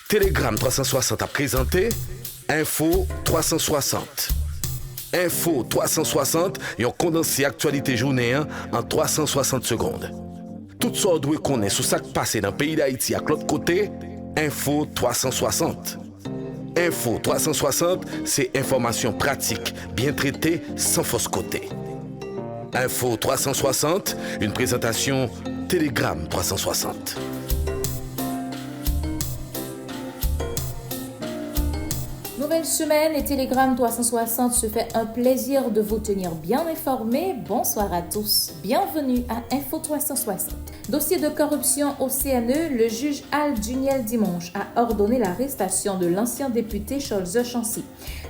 Telegram 360 a présenté Info 360. Info 360, yon condensé actualité journée en 360 secondes. Tout ça doit connaître sur ce qui passe dans le pays d'Haïti à l'autre côté, Info 360. Info 360, c'est information pratique, bien traitée, sans fausse côté. Info 360, une présentation Telegram 360. Nouvelle semaine et Telegram 360 se fait un plaisir de vous tenir bien informés. Bonsoir à tous. Bienvenue à Info 360. Dossier de corruption au CNE, le juge Al Duniel Dimanche a ordonné l'arrestation de l'ancien député Cholze Chancy.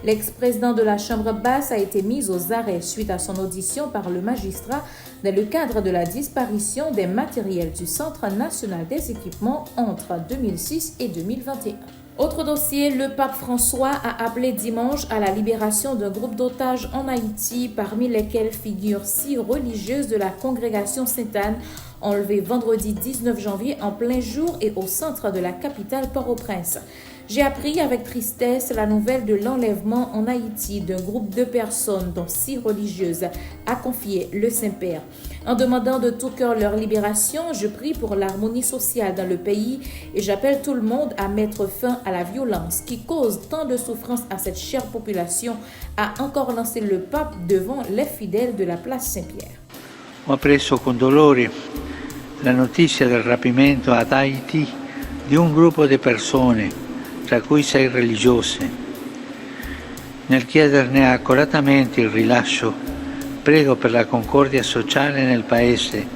L'ex-président de la Chambre basse a été mis aux arrêts suite à son audition par le magistrat dans le cadre de la disparition des matériels du Centre national des équipements entre 2006 et 2021. Autre dossier, le pape François a appelé dimanche à la libération d'un groupe d'otages en Haïti, parmi lesquels figurent 6 religieuses de la congrégation Sainte-Anne, enlevées vendredi 19 janvier en plein jour et au centre de la capitale Port-au-Prince. J'ai appris avec tristesse la nouvelle de l'enlèvement en Haïti d'un groupe de personnes, dont 6 religieuses, a confié le Saint-Père. En demandant de tout cœur leur libération, je prie pour l'harmonie sociale dans le pays et j'appelle tout le monde à mettre fin à la violence qui cause tant de souffrance à cette chère population, a encore lancé le pape devant les fidèles de la place Saint-Pierre. Ho appreso con dolore la notizia del rapimento ad Haiti di un gruppo di persone, tra cui 6 religiose. Nel chiederne accuratamente il rilascio, prego per la concordia sociale nel Paese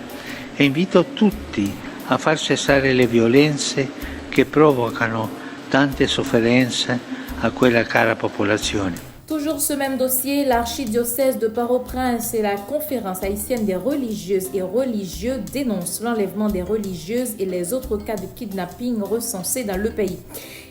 e invito tutti a far cessare le violenze che provocano tante sofferenze a quella cara popolazione. Toujours ce même dossier, l'archidiocèse de Port-au-Prince et la conférence haïtienne des religieuses et religieux dénoncent l'enlèvement des religieuses et les autres cas de kidnapping recensés dans le pays.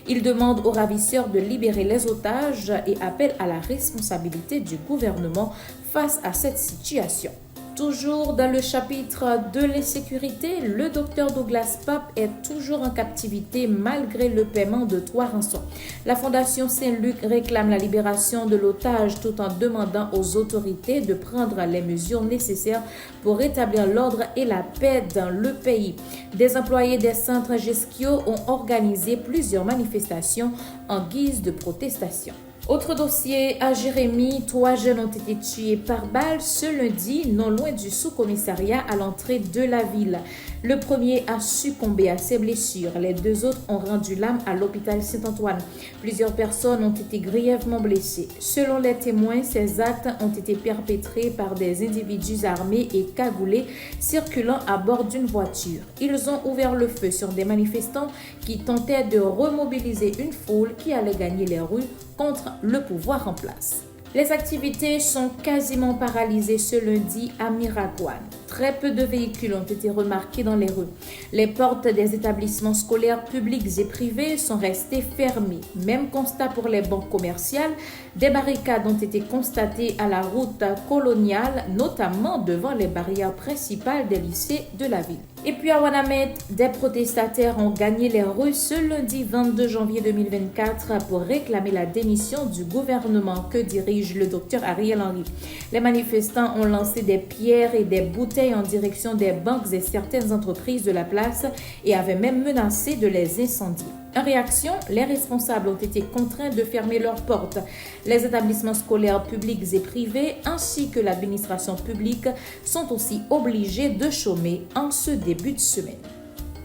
Ils demandent aux ravisseurs de libérer les otages et appellent à la responsabilité du gouvernement face à cette situation. Toujours dans le chapitre de l'insécurité, le docteur Douglas Pape est toujours en captivité malgré le paiement de 3 rançons. La Fondation Saint-Luc réclame la libération de l'otage tout en demandant aux autorités de prendre les mesures nécessaires pour rétablir l'ordre et la paix dans le pays. Des employés des centres Gesquio ont organisé plusieurs manifestations en guise de protestation. Autre dossier, à Jérémie, 3 jeunes ont été tués par balle ce lundi, non loin du sous-commissariat à l'entrée de la ville. Le premier a succombé à ses blessures. Les 2 autres ont rendu l'âme à l'hôpital Saint-Antoine. Plusieurs personnes ont été grièvement blessées. Selon les témoins, ces actes ont été perpétrés par des individus armés et cagoulés circulant à bord d'une voiture. Ils ont ouvert le feu sur des manifestants qui tentaient de remobiliser une foule qui allait gagner les rues contre le pouvoir en place. Les activités sont quasiment paralysées ce lundi à Miragouane. Très peu de véhicules ont été remarqués dans les rues. Les portes des établissements scolaires publics et privés sont restées fermées. Même constat pour les banques commerciales. Des barricades ont été constatées à la route coloniale, notamment devant les barrières principales des lycées de la ville. Et puis à Ouanamètre, des protestataires ont gagné les rues ce lundi 22 janvier 2024 pour réclamer la démission du gouvernement que dirige le docteur Ariel Henry. Les manifestants ont lancé des pierres et des bouteilles en direction des banques et certaines entreprises de la place et avaient même menacé de les incendier. En réaction, les responsables ont été contraints de fermer leurs portes. Les établissements scolaires publics et privés ainsi que l'administration publique sont aussi obligés de chômer en ce début de semaine.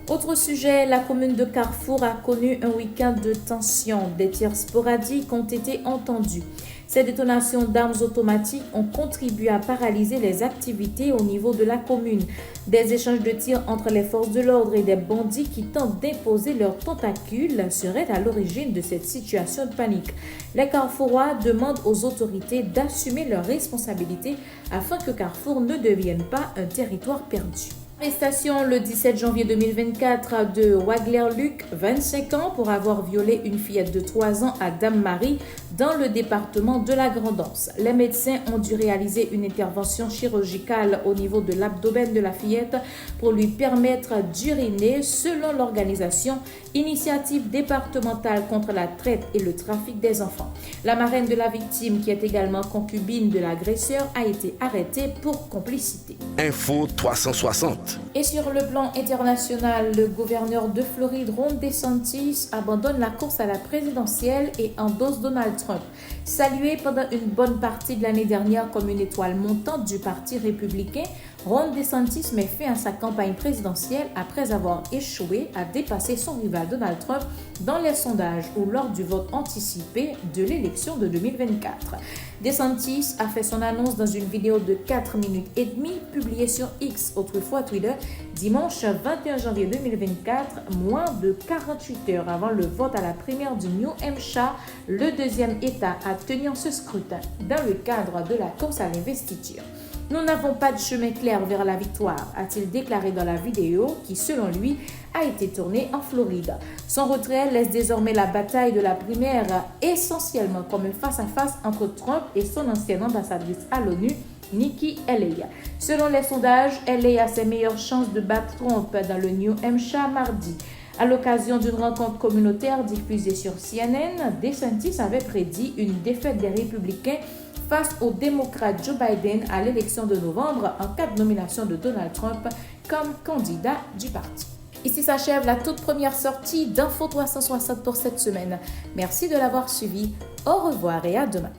Autre sujet, la commune de Carrefour a connu un week-end de tension. Des tirs sporadiques ont été entendus. Ces détonations d'armes automatiques ont contribué à paralyser les activités au niveau de la commune. Des échanges de tirs entre les forces de l'ordre et des bandits qui tentent d'imposer leurs tentacules seraient à l'origine de cette situation de panique. Les Carrefourois demandent aux autorités d'assumer leurs responsabilités afin que Carrefour ne devienne pas un territoire perdu. Arrestation le 17 janvier 2024 de Wagler Luc, 25 ans, pour avoir violé une fillette de 3 ans à Dame-Marie dans le département de la Grand'Anse. Les médecins ont dû réaliser une intervention chirurgicale au niveau de l'abdomen de la fillette pour lui permettre d'uriner selon l'organisation Initiative départementale contre la traite et le trafic des enfants. La marraine de la victime, qui est également concubine de l'agresseur, a été arrêtée pour complicité. Info 360. Et sur le plan international, le gouverneur de Floride, Ron DeSantis, abandonne la course à la présidentielle et endosse Donald Trump. Salué pendant une bonne partie de l'année dernière comme une étoile montante du Parti républicain, Ron DeSantis met fin à sa campagne présidentielle après avoir échoué à dépasser son rival Donald Trump dans les sondages ou lors du vote anticipé de l'élection de 2024. DeSantis a fait son annonce dans une vidéo de 4 minutes et demie publiée sur X, autrefois Twitter, dimanche 21 janvier 2024, moins de 48 heures avant le vote à la primaire du New Hampshire, le deuxième État à tenir ce scrutin dans le cadre de la course à l'investiture. Nous n'avons pas de chemin clair vers la victoire, a-t-il déclaré dans la vidéo qui, selon lui, a été tournée en Floride. Son retrait laisse désormais la bataille de la primaire essentiellement comme un face-à-face entre Trump et son ancienne ambassadrice à l'ONU, Nikki Haley. Selon les sondages, Haley a ses meilleures chances de battre Trump dans le New Hampshire mardi. À l'occasion d'une rencontre communautaire diffusée sur CNN, DeSantis avait prédit une défaite des républicains face au démocrate Joe Biden à l'élection de novembre en cas de nomination de Donald Trump comme candidat du parti. Ici s'achève la toute première sortie d'Info 360 pour cette semaine. Merci de l'avoir suivi. Au revoir et à demain.